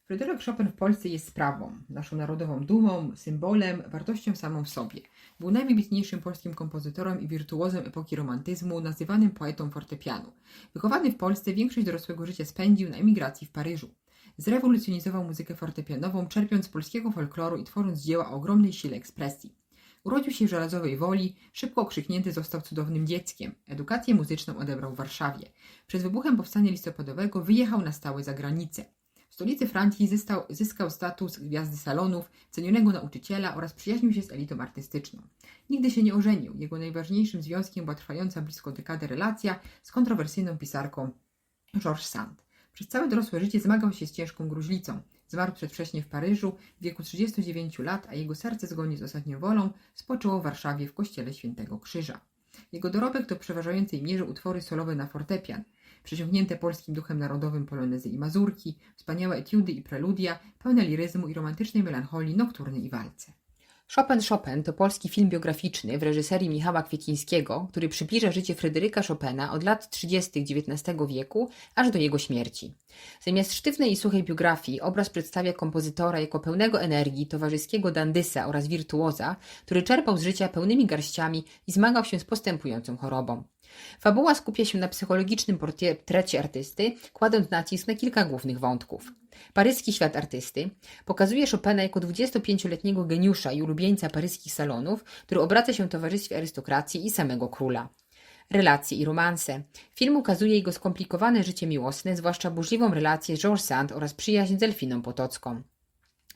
Fryderyk Chopin w Polsce jest sprawą, naszą narodową dumą, symbolem, wartością samą w sobie. Był najwybitniejszym polskim kompozytorem i wirtuozem epoki romantyzmu, nazywanym poetą fortepianu. Wychowany w Polsce, większość dorosłego życia spędził na emigracji w Paryżu. Zrewolucjonizował muzykę fortepianową, czerpiąc z polskiego folkloru i tworząc dzieła o ogromnej sile ekspresji. Urodził się w Żelazowej Woli, szybko okrzyknięty został cudownym dzieckiem. Edukację muzyczną odebrał w Warszawie. Przed wybuchem powstania listopadowego wyjechał na stałe za granicę. W stolicy Francji zyskał status gwiazdy salonów, cenionego nauczyciela oraz przyjaźnił się z elitą artystyczną. Nigdy się nie ożenił. Jego najważniejszym związkiem była trwająca blisko dekadę relacja z kontrowersyjną pisarką Georges Sand. Przez całe dorosłe życie zmagał się z ciężką gruźlicą. Zmarł przedwcześnie w Paryżu w wieku 39 lat, a jego serce zgodnie z ostatnią wolą spoczęło w Warszawie w kościele Świętego Krzyża. Jego dorobek to w przeważającej mierze utwory solowe na fortepian, przesiąknięte polskim duchem narodowym polonezy i mazurki, wspaniałe etiudy i preludia, pełne liryzmu i romantycznej melancholii, nokturny i walce. Chopin to polski film biograficzny w reżyserii Michała Kwiecińskiego, który przybliża życie Fryderyka Chopina od lat 30. XIX wieku aż do jego śmierci. Zamiast sztywnej i suchej biografii obraz przedstawia kompozytora jako pełnego energii, towarzyskiego dandysa oraz wirtuoza, który czerpał z życia pełnymi garściami i zmagał się z postępującą chorobą. Fabuła skupia się na psychologicznym portrecie artysty, kładąc nacisk na kilka głównych wątków. Paryski świat artysty pokazuje Chopina jako 25-letniego geniusza i ulubieńca paryskich salonów, który obraca się w towarzystwie arystokracji i samego króla. Relacje i romanse. Film ukazuje jego skomplikowane życie miłosne, zwłaszcza burzliwą relację z Georges Sand oraz przyjaźń z Delfiną Potocką.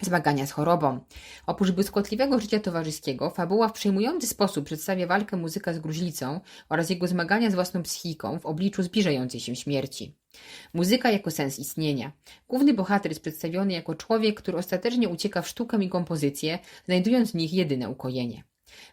Zmagania z chorobą. Oprócz błyskotliwego życia towarzyskiego, fabuła w przejmujący sposób przedstawia walkę muzyka z gruźlicą oraz jego zmagania z własną psychiką w obliczu zbliżającej się śmierci. Muzyka jako sens istnienia. Główny bohater jest przedstawiony jako człowiek, który ostatecznie ucieka w sztukę i kompozycję, znajdując w nich jedyne ukojenie.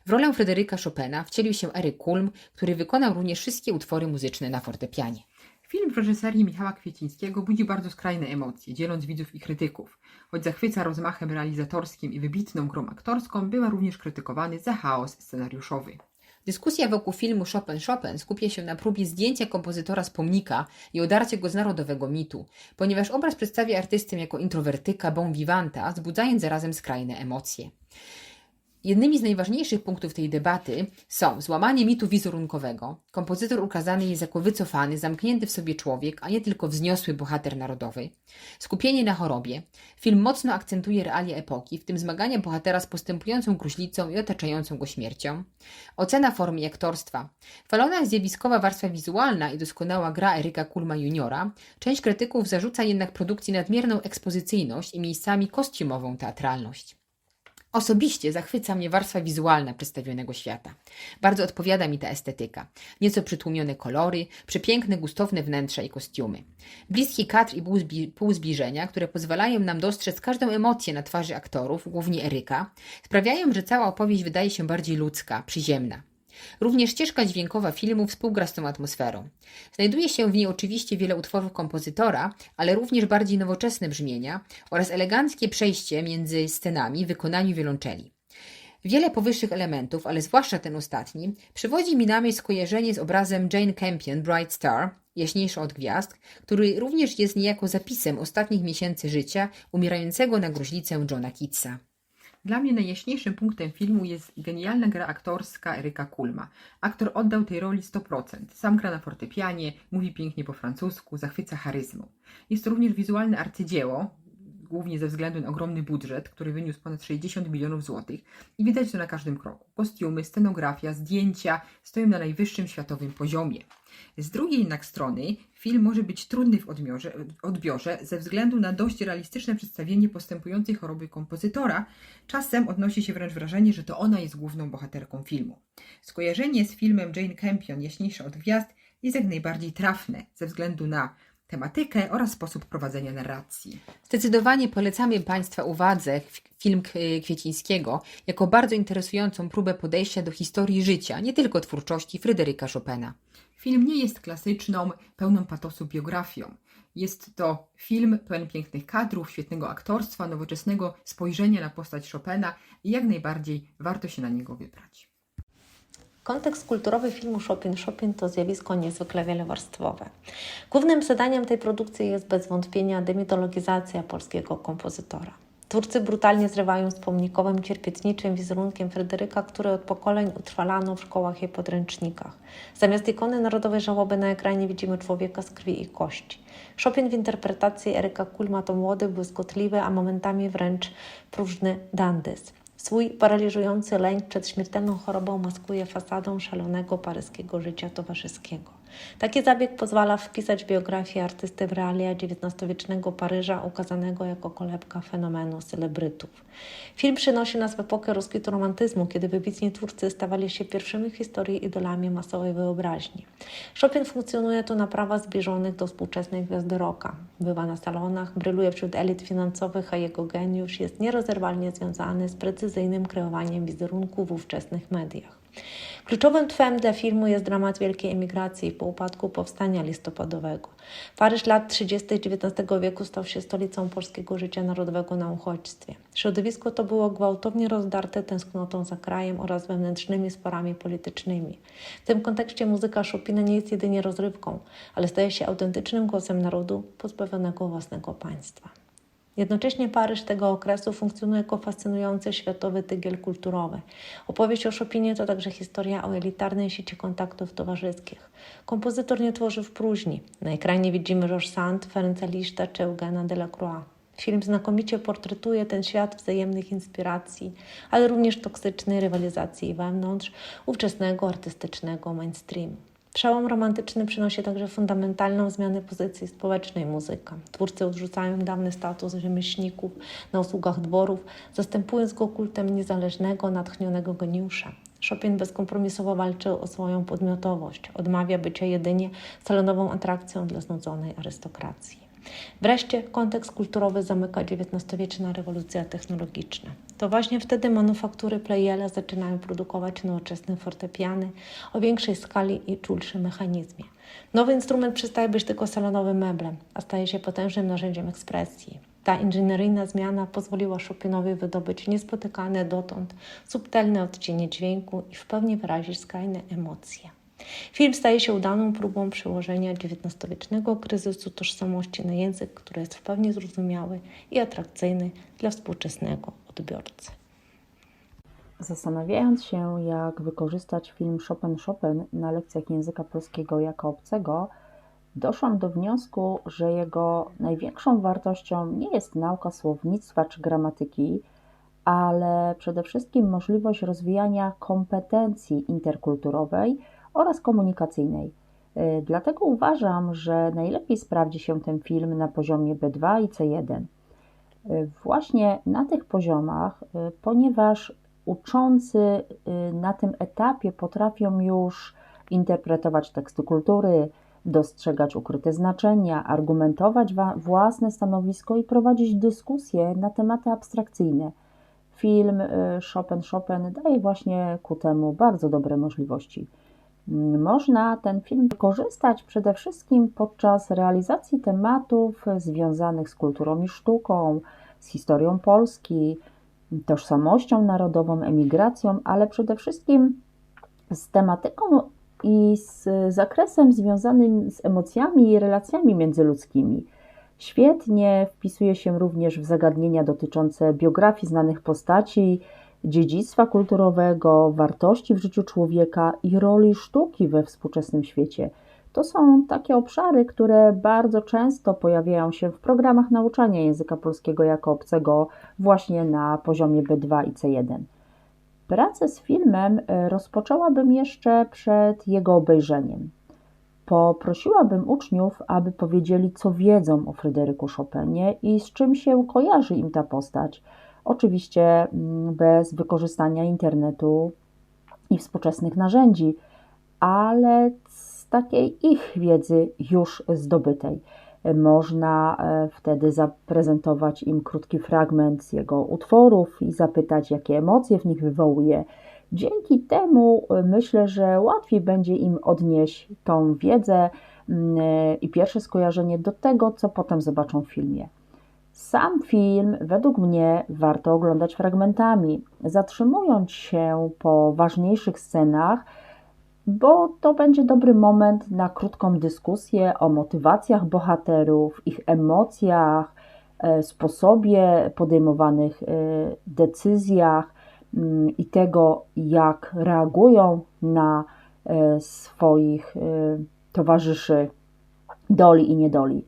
W rolę Fryderyka Chopina wcielił się Eryk Kulm, który wykonał również wszystkie utwory muzyczne na fortepianie. Film w reżyserii Michała Kwiecińskiego budzi bardzo skrajne emocje, dzieląc widzów i krytyków. Choć zachwyca rozmachem realizatorskim i wybitną grą aktorską, była również krytykowany za chaos scenariuszowy. Dyskusja wokół filmu Chopin skupia się na próbie zdjęcia kompozytora z pomnika i odarcia go z narodowego mitu, ponieważ obraz przedstawia artystę jako introwertyka, bon vivanta, wzbudzając zarazem skrajne emocje. Jednymi z najważniejszych punktów tej debaty są złamanie mitu wizerunkowego. Kompozytor ukazany jest jako wycofany, zamknięty w sobie człowiek, a nie tylko wzniosły bohater narodowy. Skupienie na chorobie. Film mocno akcentuje realia epoki, w tym zmagania bohatera z postępującą gruźlicą i otaczającą go śmiercią. Ocena formy i aktorstwa. Chwalona jest zjawiskowa warstwa wizualna i doskonała gra Eryka Kulma juniora. Część krytyków zarzuca jednak produkcji nadmierną ekspozycyjność i miejscami kostiumową teatralność. Osobiście zachwyca mnie warstwa wizualna przedstawionego świata. Bardzo odpowiada mi ta estetyka. Nieco przytłumione kolory, przepiękne, gustowne wnętrza i kostiumy. Bliski kadr i półzbliżenia, które pozwalają nam dostrzec każdą emocję na twarzy aktorów, głównie Eryka, sprawiają, że cała opowieść wydaje się bardziej ludzka, przyziemna. Również ścieżka dźwiękowa filmu współgra z tą atmosferą. Znajduje się w niej oczywiście wiele utworów kompozytora, ale również bardziej nowoczesne brzmienia oraz eleganckie przejście między scenami w wykonaniu wiolonczeli. Wiele powyższych elementów, ale zwłaszcza ten ostatni, przywodzi mi na myśl skojarzenie z obrazem Jane Campion Bright Star, jaśniejsza od gwiazd, który również jest niejako zapisem ostatnich miesięcy życia umierającego na gruźlicę Johna Keatsa. Dla mnie najjaśniejszym punktem filmu jest genialna gra aktorska Eryka Kulma. Aktor oddał tej roli 100%. Sam gra na fortepianie, mówi pięknie po francusku, zachwyca charyzmą. Jest to również wizualne arcydzieło, głównie ze względu na ogromny budżet, który wyniósł ponad 60 milionów złotych i widać to na każdym kroku. Kostiumy, scenografia, zdjęcia stoją na najwyższym światowym poziomie. Z drugiej jednak strony film może być trudny w odbiorze ze względu na dość realistyczne przedstawienie postępującej choroby kompozytora. Czasem odnosi się wręcz wrażenie, że to ona jest główną bohaterką filmu. Skojarzenie z filmem Jane Campion Jaśniejsza od gwiazd jest jak najbardziej trafne ze względu na tematykę oraz sposób prowadzenia narracji. Zdecydowanie polecamy Państwa uwadze film Kwiecińskiego jako bardzo interesującą próbę podejścia do historii życia, nie tylko twórczości Fryderyka Chopina. Film nie jest klasyczną, pełną patosu biografią. Jest to film pełen pięknych kadrów, świetnego aktorstwa, nowoczesnego spojrzenia na postać Chopina i jak najbardziej warto się na niego wybrać. Kontekst kulturowy filmu Chopin to zjawisko niezwykle wielowarstwowe. Głównym zadaniem tej produkcji jest bez wątpienia demitologizacja polskiego kompozytora. Twórcy brutalnie zrywają z pomnikowym, cierpiętniczym wizerunkiem Fryderyka, który od pokoleń utrwalano w szkołach i podręcznikach. Zamiast ikony narodowej żałoby na ekranie widzimy człowieka z krwi i kości. Chopin w interpretacji Eryka Kulma to młody, błyskotliwy, a momentami wręcz próżny dandys. Swój paraliżujący lęk przed śmiertelną chorobą maskuje fasadą szalonego paryskiego życia towarzyskiego. Taki zabieg pozwala wpisać biografię artysty w realia XIX-wiecznego Paryża, ukazanego jako kolebka fenomenu celebrytów. Film przynosi nas w epokę rozkwitu romantyzmu, kiedy wybitni twórcy stawali się pierwszymi w historii idolami masowej wyobraźni. Chopin funkcjonuje tu na prawach zbliżonych do współczesnej gwiazdy rocka. Bywa na salonach, bryluje wśród elit finansowych, a jego geniusz jest nierozerwalnie związany z precyzyjnym kreowaniem wizerunku w ówczesnych mediach. Kluczowym twem dla filmu jest dramat wielkiej emigracji po upadku powstania listopadowego. Paryż lat 30. XIX wieku stał się stolicą polskiego życia narodowego na uchodźstwie. Środowisko to było gwałtownie rozdarte tęsknotą za krajem oraz wewnętrznymi sporami politycznymi. W tym kontekście muzyka Chopina nie jest jedynie rozrywką, ale staje się autentycznym głosem narodu pozbawionego własnego państwa. Jednocześnie Paryż tego okresu funkcjonuje jako fascynujący światowy tygiel kulturowy. Opowieść o Chopinie to także historia o elitarnej sieci kontaktów towarzyskich. Kompozytor nie tworzy w próżni. Na ekranie widzimy Georges Sand, Ferenca Liszta czy Eugena Delacroix. Film znakomicie portretuje ten świat wzajemnych inspiracji, ale również toksycznej rywalizacji wewnątrz ówczesnego artystycznego mainstreamu. Przełom romantyczny przynosi także fundamentalną zmianę pozycji społecznej muzyka. Twórcy odrzucają dawny status rzemieślników na usługach dworów, zastępując go kultem niezależnego, natchnionego geniusza. Chopin bezkompromisowo walczy o swoją podmiotowość, odmawia bycia jedynie salonową atrakcją dla znudzonej arystokracji. Wreszcie kontekst kulturowy zamyka XIX-wieczna rewolucja technologiczna. To właśnie wtedy manufaktury Pleyela zaczynają produkować nowoczesne fortepiany o większej skali i czulszym mechanizmie. Nowy instrument przestaje być tylko salonowym meblem, a staje się potężnym narzędziem ekspresji. Ta inżynieryjna zmiana pozwoliła Chopinowi wydobyć niespotykane dotąd subtelne odcienie dźwięku i w pełni wyrazić skrajne emocje. Film staje się udaną próbą przełożenia XIX-wiecznego kryzysu tożsamości na język, który jest w pełni zrozumiały i atrakcyjny dla współczesnego odbiorcy. Zastanawiając się, jak wykorzystać film Chopin na lekcjach języka polskiego jako obcego, doszłam do wniosku, że jego największą wartością nie jest nauka słownictwa czy gramatyki, ale przede wszystkim możliwość rozwijania kompetencji interkulturowej oraz komunikacyjnej. Dlatego uważam, że najlepiej sprawdzi się ten film na poziomie B2 i C1. Właśnie na tych poziomach, ponieważ uczący na tym etapie potrafią już interpretować teksty kultury, dostrzegać ukryte znaczenia, argumentować własne stanowisko i prowadzić dyskusje na tematy abstrakcyjne. Film Chopin daje właśnie ku temu bardzo dobre możliwości. Można ten film wykorzystać przede wszystkim podczas realizacji tematów związanych z kulturą i sztuką, z historią Polski, tożsamością narodową, emigracją, ale przede wszystkim z tematyką i z zakresem związanym z emocjami i relacjami międzyludzkimi. Świetnie wpisuje się również w zagadnienia dotyczące biografii znanych postaci, dziedzictwa kulturowego, wartości w życiu człowieka i roli sztuki we współczesnym świecie. To są takie obszary, które bardzo często pojawiają się w programach nauczania języka polskiego jako obcego właśnie na poziomie B2 i C1. Pracę z filmem rozpoczęłabym jeszcze przed jego obejrzeniem. Poprosiłabym uczniów, aby powiedzieli, co wiedzą o Fryderyku Chopinie i z czym się kojarzy im ta postać. Oczywiście bez wykorzystania internetu i współczesnych narzędzi, ale z takiej ich wiedzy już zdobytej. Można wtedy zaprezentować im krótki fragment z jego utworów i zapytać, jakie emocje w nich wywołuje. Dzięki temu myślę, że łatwiej będzie im odnieść tą wiedzę i pierwsze skojarzenie do tego, co potem zobaczą w filmie. Sam film według mnie warto oglądać fragmentami, zatrzymując się po ważniejszych scenach bo to będzie dobry moment na krótką dyskusję o motywacjach bohaterów, ich emocjach, sposobie podejmowanych decyzjach i tego, jak reagują na swoich towarzyszy doli i niedoli.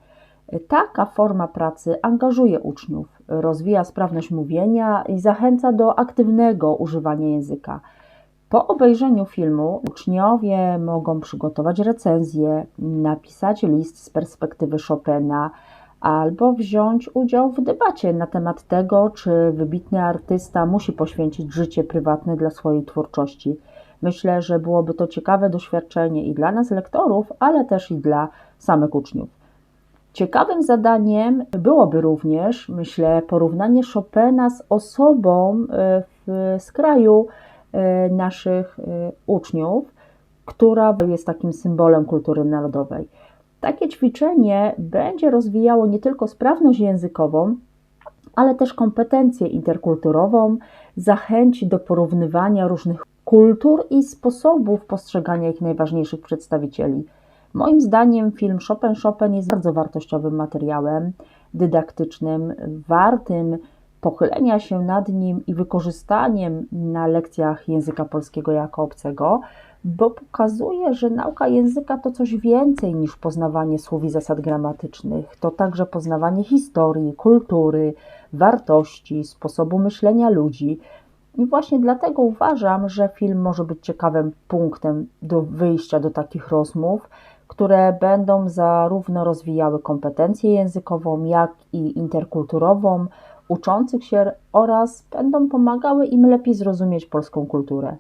Taka forma pracy angażuje uczniów, rozwija sprawność mówienia i zachęca do aktywnego używania języka. Po obejrzeniu filmu uczniowie mogą przygotować recenzję, napisać list z perspektywy Chopina albo wziąć udział w debacie na temat tego, czy wybitny artysta musi poświęcić życie prywatne dla swojej twórczości. Myślę, że byłoby to ciekawe doświadczenie i dla nas lektorów, ale też i dla samych uczniów. Ciekawym zadaniem byłoby również, myślę, porównanie Chopina z osobą z kraju naszych uczniów, która jest takim symbolem kultury narodowej. Takie ćwiczenie będzie rozwijało nie tylko sprawność językową, ale też kompetencję interkulturową, zachęci do porównywania różnych kultur i sposobów postrzegania ich najważniejszych przedstawicieli. Moim zdaniem film Chopin jest bardzo wartościowym materiałem dydaktycznym, wartym pochylenia się nad nim i wykorzystaniem na lekcjach języka polskiego jako obcego, bo pokazuje, że nauka języka to coś więcej niż poznawanie słów i zasad gramatycznych. To także poznawanie historii, kultury, wartości, sposobu myślenia ludzi. I właśnie dlatego uważam, że film może być ciekawym punktem do wyjścia do takich rozmów, które będą zarówno rozwijały kompetencję językową, jak i interkulturową uczących się oraz będą pomagały im lepiej zrozumieć polską kulturę.